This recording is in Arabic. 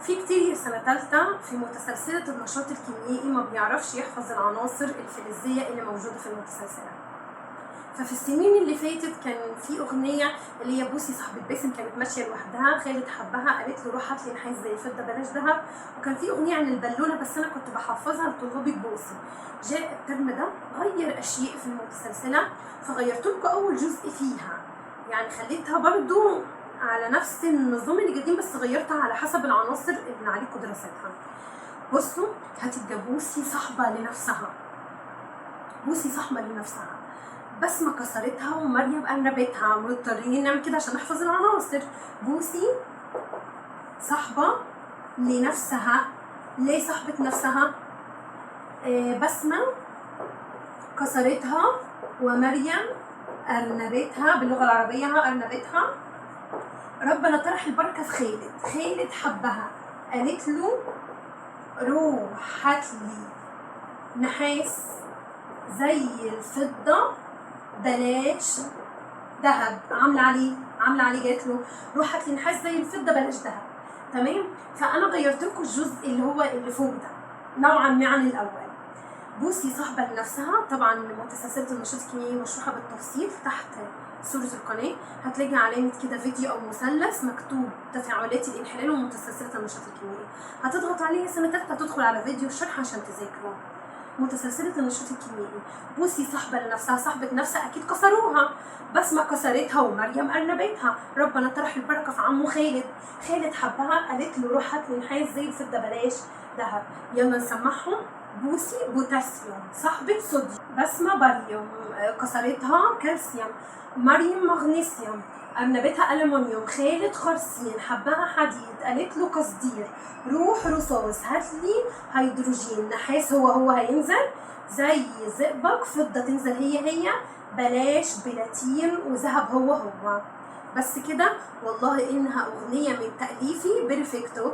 في كتير سنة تالتة في متسلسلة النشاط الكيميائي ما بيعرفش يحفظ العناصر الفلزية اللي موجودة في المتسلسلة. ففي السنين اللي فاتت كان في أغنية اللي هي بوسي صاحبة باسم كانت ماشية لوحدها، خالد حبها قالت له روح هات لي نحاس زي الفضة بلاش دهب، وكان في أغنية عن البالونة بس أنا كنت بحفظها لطلابي ببوسي. جاء الترم ده غير أشياء في المتسلسلة فغيرت لكم أول جزء فيها، يعني خليتها برضو على نفس النظام اللي قديم بس غيرتها على حسب العناصر اللي عليكم دراستها. بصوا هتبقى بوسي صاحبة لنفسها، بوسي صاحبة لنفسها، بسمة كسرتها ومريم أرنبتها، مضطرين نعمل كده عشان نحفظ العناصر. بوسي صاحبة لنفسها، ليه صاحبة نفسها؟ بسمة كسرتها ومريم أرنبتها، باللغة العربية أرنبتها. ربنا طرح البركة في خالد، خالد حبها قالت له روح هاتلي نحاس زي الفضة بلاش دهب. عامله عليه قالت له روح هات لي نحاس زي الفضه بلاش دهب. تمام. فانا غيرت لكم الجزء اللي هو اللي فوق ده نوعا ما عن الاول. بوسي صاحبه لنفسها، طبعا متسلسله النشاط الكيميائي مشروحه بالتفصيل تحت صوره القناه، هتلاقي علامه كده فيديو او مثلث مكتوب تفاعلات الانحلال ومتسلسله النشاط الكيميائي، هتضغط عليه سنه تالته تدخل على فيديو الشرح عشان تذاكروا متسلسلة النشاط الكيميائي. بوسي صاحبة لنفسها، صاحبة نفسها أكيد كسروها، بسمة كسرتها ومريم أرنبتها. ربنا طرح البركة في عمه خالد، خالد حبها قالت له روح هات لي نحاس زي الفضة بلاش دهب. يلا نسمعهم. بوسي بوتاسيوم صاحبة صوديوم، بسمة باريوم كسرتها كالسيوم، مريم مغنيسيوم أرنبتها ألمونيوم، خالد خرسين حبها حديد قالت له قصدير، روح رصاص هاتلي هيدروجين، نحاس هو هينزل زي زئبق، فضة تنزل هي بلاش بلاتين، وذهب هو. بس كده والله إنها أغنية من تأليفي بيرفكتو.